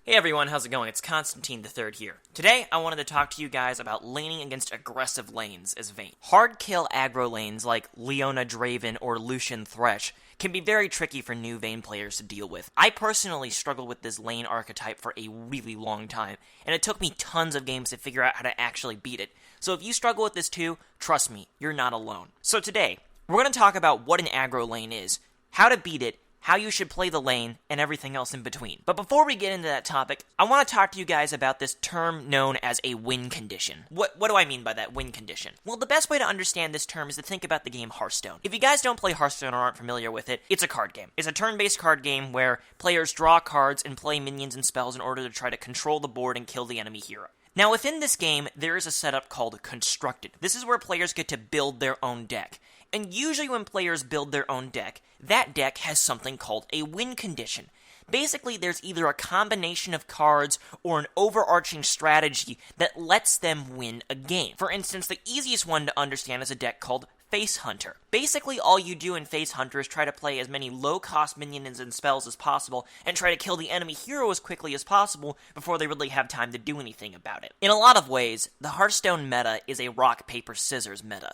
Hey everyone, how's it going? It's Constantine the Third here. Today, I wanted to talk to you guys about laning against aggressive lanes as Vayne. Hard kill aggro lanes like Leona Draven or Lucian Thresh can be very tricky for new Vayne players to deal with. I personally struggled with this lane archetype for a really long time, and it took me tons of games to figure out how to actually beat it. So if you struggle with this too, trust me, you're not alone. So today, we're going to talk about what an aggro lane is, how to beat it, how you should play the lane, and everything else in between. But before we get into that topic, I want to talk to you guys about this term known as a win condition. What do I mean by that, win condition? Well, the best way to understand this term is to think about the game Hearthstone. If you guys don't play Hearthstone or aren't familiar with it, it's a card game. It's a turn-based card game where players draw cards and play minions and spells in order to try to control the board and kill the enemy hero. Now, within this game, there is a setup called Constructed. This is where players get to build their own deck. And usually when players build their own deck, that deck has something called a win condition. Basically, there's either a combination of cards or an overarching strategy that lets them win a game. For instance, the easiest one to understand is a deck called Face Hunter. Basically, all you do in Face Hunter is try to play as many low-cost minions and spells as possible and try to kill the enemy hero as quickly as possible before they really have time to do anything about it. In a lot of ways, the Hearthstone meta is a rock, paper, scissors meta.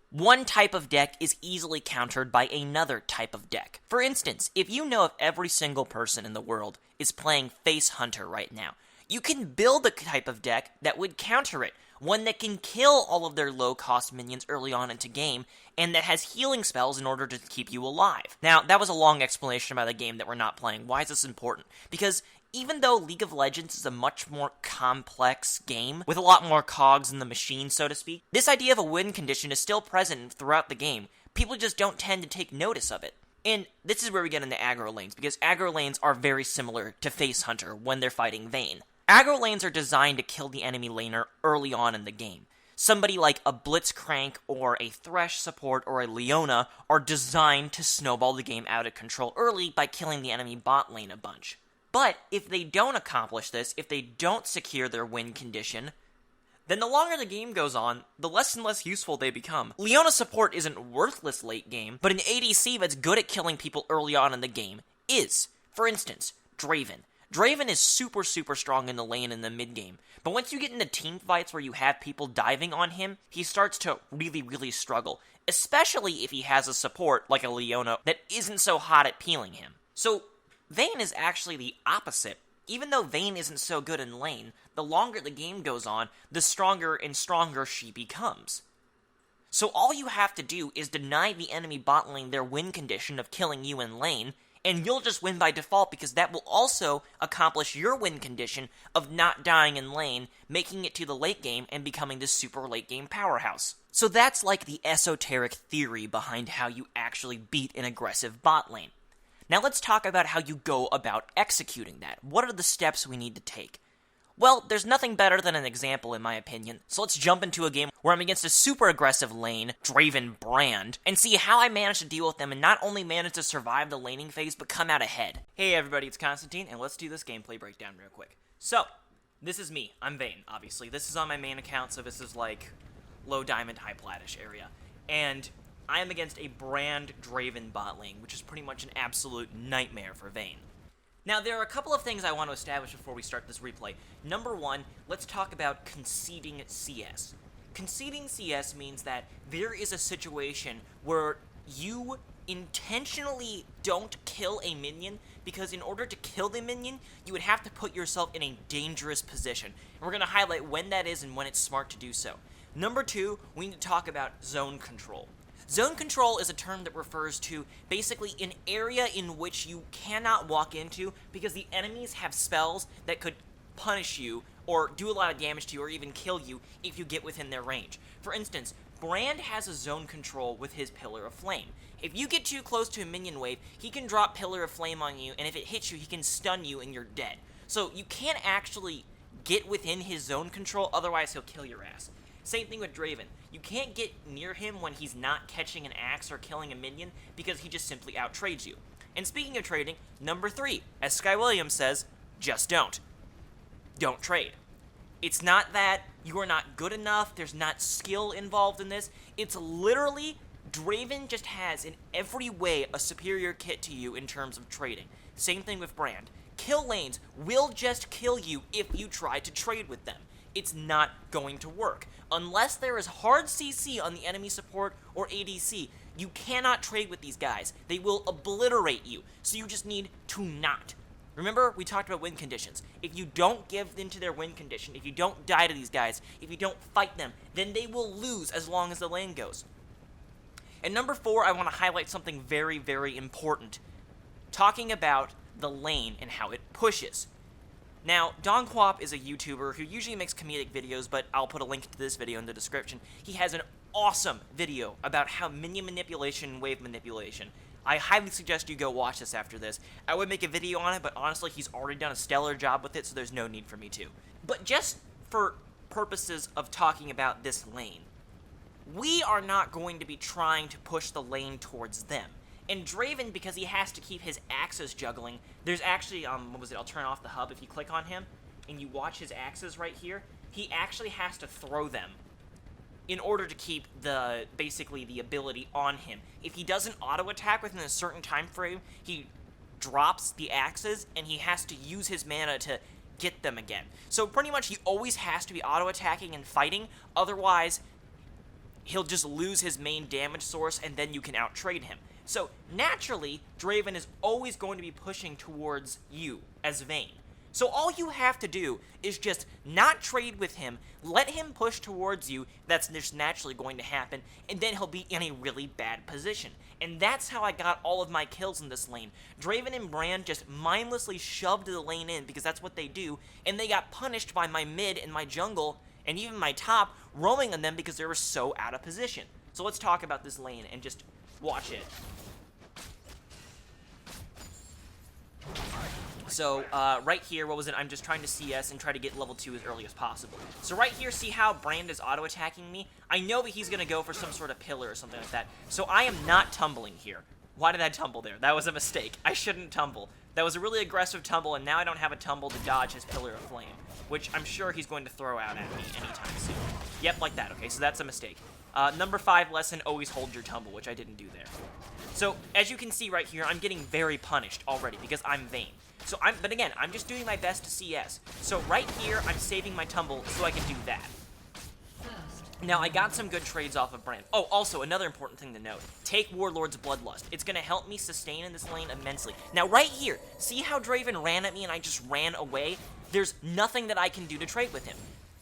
One type of deck is easily countered by another type of deck. For instance, if you know if every single person in the world is playing Face Hunter right now, you can build a type of deck that would counter it. One that can kill all of their low-cost minions early on into game, and that has healing spells in order to keep you alive. Now, that was a long explanation about a game that we're not playing. Why is this important? Because even though League of Legends is a much more complex game, with a lot more cogs in the machine, so to speak, this idea of a win condition is still present throughout the game. People just don't tend to take notice of it. And this is where we get into aggro lanes, because aggro lanes are very similar to Face Hunter when they're fighting Vayne. Aggro lanes are designed to kill the enemy laner early on in the game. Somebody like a Blitzcrank or a Thresh support or a Leona are designed to snowball the game out of control early by killing the enemy bot lane a bunch. But if they don't accomplish this, if they don't secure their win condition, then the longer the game goes on, the less and less useful they become. Leona support isn't worthless late game, but an ADC that's good at killing people early on in the game is. For instance, Draven. Draven is super strong in the lane in the mid game, but once you get into team fights where you have people diving on him, he starts to really struggle, especially if he has a support like a Leona that isn't so hot at peeling him. So, Vayne is actually the opposite. Even though Vayne isn't so good in lane, the longer the game goes on, the stronger and stronger she becomes. So all you have to do is deny the enemy bot lane their win condition of killing you in lane, and you'll just win by default because that will also accomplish your win condition of not dying in lane, making it to the late game, and becoming this super late game powerhouse. So that's like the esoteric theory behind how you actually beat an aggressive bot lane. Now let's talk about how you go about executing that. What are the steps we need to take? Well, there's nothing better than an example in my opinion, so let's jump into a game where I'm against a super aggressive lane, Draven Brand, and see how I manage to deal with them and not only manage to survive the laning phase, but come out ahead. Hey everybody, it's Constantine, and let's do this gameplay breakdown real quick. So, this is me. I'm Vayne, obviously. This is on my main account, so this is like low diamond, high platish area. And I am against a Brand Draven bot lane, which is pretty much an absolute nightmare for Vayne. Now, there are a couple of things I want to establish before we start this replay. Number one, let's talk about conceding CS. Conceding CS means that there is a situation where you intentionally don't kill a minion, because in order to kill the minion, you would have to put yourself in a dangerous position. And we're going to highlight when that is and when it's smart to do so. Number two, we need to talk about zone control. Zone control is a term that refers to basically an area in which you cannot walk into because the enemies have spells that could punish you or do a lot of damage to you or even kill you if you get within their range. For instance, Brand has a zone control with his Pillar of Flame. If you get too close to a minion wave, he can drop Pillar of Flame on you, and if it hits you, he can stun you and you're dead. So you can't actually get within his zone control, otherwise he'll kill your ass. Same thing with Draven. You can't get near him when he's not catching an axe or killing a minion because he just simply outtrades you. And speaking of trading, number 3, as Sky Williams says, just don't. Don't trade. It's not that you are not good enough, there's not skill involved in this. It's literally, Draven just has in every way a superior kit to you in terms of trading. Same thing with Brand. kill lanes will just kill you if you try to trade with them. It's not going to work. Unless there is hard CC on the enemy support or ADC, you cannot trade with these guys. They will obliterate you, so you just need to not. Remember, we talked about win conditions. If you don't give into their win condition, if you don't die to these guys, if you don't fight them, then they will lose as long as the lane goes. And number 4, I want to highlight something very, very important. Talking about the lane and how it pushes. Now, Donquap is a YouTuber who usually makes comedic videos, but I'll put a link to this video in the description. He has an awesome video about how minion manipulation and wave manipulation. I highly suggest you go watch this after this. I would make a video on it, but honestly, he's already done a stellar job with it, so there's no need for me to. But just for purposes of talking about this lane, we are not going to be trying to push the lane towards them. And Draven, because he has to keep his axes juggling, there's actually, what was it, I'll turn off the hub if you click on him, and you watch his axes right here, he actually has to throw them in order to keep basically the ability on him. If he doesn't auto-attack within a certain time frame, he drops the axes, and he has to use his mana to get them again. So pretty much he always has to be auto-attacking and fighting, otherwise he'll just lose his main damage source, and then you can out-trade him. So, naturally, Draven is always going to be pushing towards you as Vayne. So all you have to do is just not trade with him, let him push towards you, that's just naturally going to happen, and then he'll be in a really bad position. And that's how I got all of my kills in this lane. Draven and Brand just mindlessly shoved the lane in because that's what they do, and they got punished by my mid and my jungle, and even my top, roaming on them because they were so out of position. So let's talk about this lane and just watch it. So, right here, what was it? I'm just trying to CS and try to get level 2 as early as possible. So right here, see how Brand is auto-attacking me? I know that he's going to go for some sort of pillar or something like that. So I am not tumbling here. Why did I tumble there? That was a mistake. I shouldn't tumble. That was a really aggressive tumble, and now I don't have a tumble to dodge his pillar of flame, which I'm sure he's going to throw out at me anytime soon. Yep, like that. Okay, so that's a mistake. Number 5 lesson, always hold your tumble, which I didn't do there. So, as you can see right here, I'm getting very punished already because I'm Vayne. So but again, I'm just doing my best to CS. So right here, I'm saving my tumble so I can do that. Now, I got some good trades off of Brand. Oh, also, another important thing to note. Take Warlord's Bloodlust. It's going to help me sustain in this lane immensely. Now, right here, see how Draven ran at me and I just ran away? There's nothing that I can do to trade with him.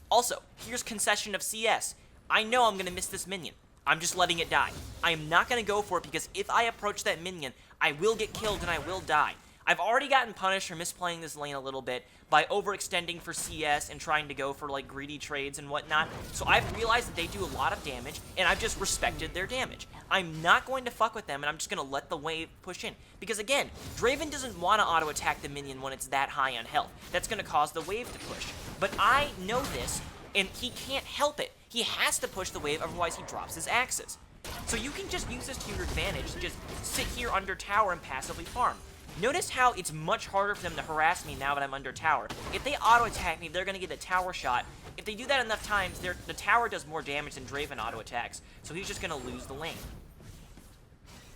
Also, here's Concession of CS. I know I'm going to miss this minion. I'm just letting it die. I am not going to go for it because if I approach that minion, I will get killed and I will die. I've already gotten punished for misplaying this lane a little bit by overextending for CS and trying to go for like greedy trades and whatnot. So I've realized that they do a lot of damage and I've just respected their damage. I'm not going to fuck with them and I'm just going to let the wave push in. Because again, Draven doesn't want to auto attack the minion when it's that high on health. That's going to cause the wave to push. But I know this and he can't help it. He has to push the wave, otherwise he drops his axes. So you can just use this to your advantage to just sit here under tower and passively farm. Notice how it's much harder for them to harass me now that I'm under tower. If they auto-attack me, they're going to get a tower shot. If they do that enough times, the tower does more damage than Draven auto-attacks, so he's just going to lose the lane.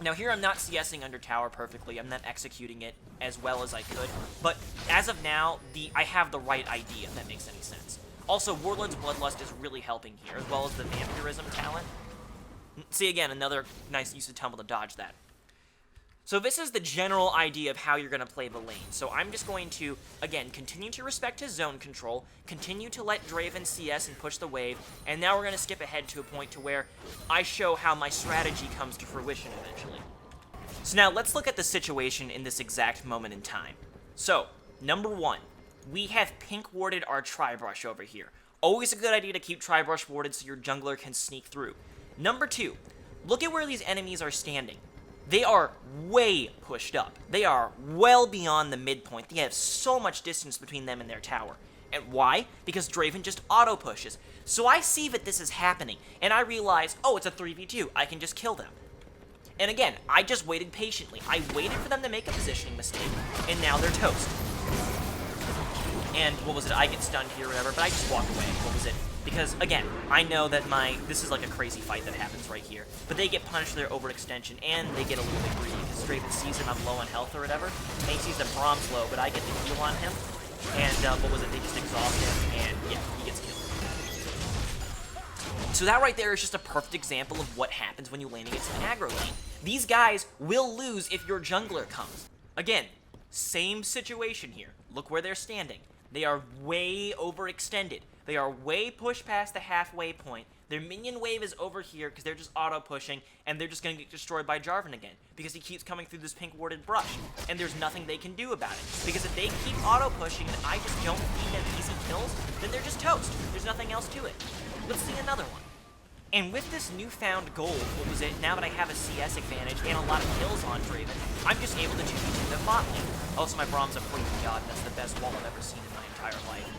Now here I'm not CSing under tower perfectly, I'm not executing it as well as I could, but as of now, I have the right idea, if that makes any sense. Also, Warlord's Bloodlust is really helping here, as well as the Vampirism talent. See, again, another nice use of Tumble to dodge that. So this is the general idea of how you're going to play the lane. So I'm just going to, again, continue to respect his zone control, continue to let Draven CS and push the wave, and now we're going to skip ahead to a point to where I show how my strategy comes to fruition eventually. So now let's look at the situation in this exact moment in time. So, number 1, we have pink warded our Tri-Brush over here. Always a good idea to keep Tri-Brush warded so your jungler can sneak through. Number 2, look at where these enemies are standing. They are way pushed up. They are well beyond the midpoint. They have so much distance between them and their tower. And why? Because Draven just auto-pushes. So I see that this is happening, and I realize, oh, it's a 3v2. I can just kill them. And again, I just waited patiently. I waited for them to make a positioning mistake, and now they're toast. And, what was it? I get stunned here or whatever, but I just walk away. What was it? Because, again, I know that this is like a crazy fight that happens right here, but they get punished for their overextension, and they get a little bit greedy, because Draven sees him, I'm low on health or whatever, and he sees the Brom's low, but I get the heal on him, and, what was it, they just exhaust him, and, yeah, he gets killed. So that right there is just a perfect example of what happens when you lane against an aggro lane. These guys will lose if your jungler comes. Again, same situation here. Look where they're standing. They are way overextended. They are way pushed past the halfway point. Their minion wave is over here because they're just auto-pushing, and they're just going to get destroyed by Jarvan again because he keeps coming through this pink-warded brush, and there's nothing they can do about it. Because if they keep auto-pushing and I just don't feed them easy kills, then they're just toast. There's nothing else to it. Let's see another one. And with this newfound gold, what was it, now that I have a CS advantage and a lot of kills on Draven, I'm just able to 2v2 the bot lane. Also, my Brom's a freaking god, that's the best wall I've ever seen in my entire life.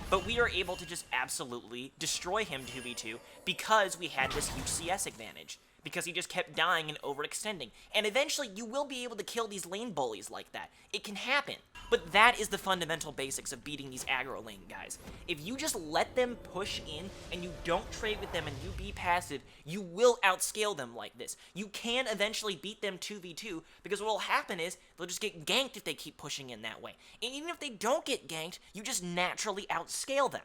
But we are able to just absolutely destroy him 2v2 because we had this huge CS advantage. Because he just kept dying and overextending. And eventually, you will be able to kill these lane bullies like that. It can happen. But that is the fundamental basics of beating these aggro lane guys. If you just let them push in, and you don't trade with them, and you be passive, you will outscale them like this. You can eventually beat them 2v2, because what will happen is, they'll just get ganked if they keep pushing in that way. And even if they don't get ganked, you just naturally outscale them.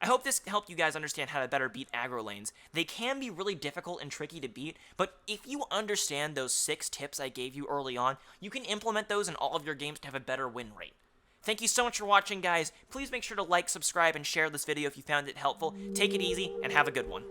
I hope this helped you guys understand how to better beat aggro lanes. They can be really difficult and tricky to beat, but if you understand those 6 tips I gave you early on, you can implement those in all of your games to have a better win rate. Thank you so much for watching, guys. Please make sure to like, subscribe, and share this video if you found it helpful. Take it easy, and have a good one.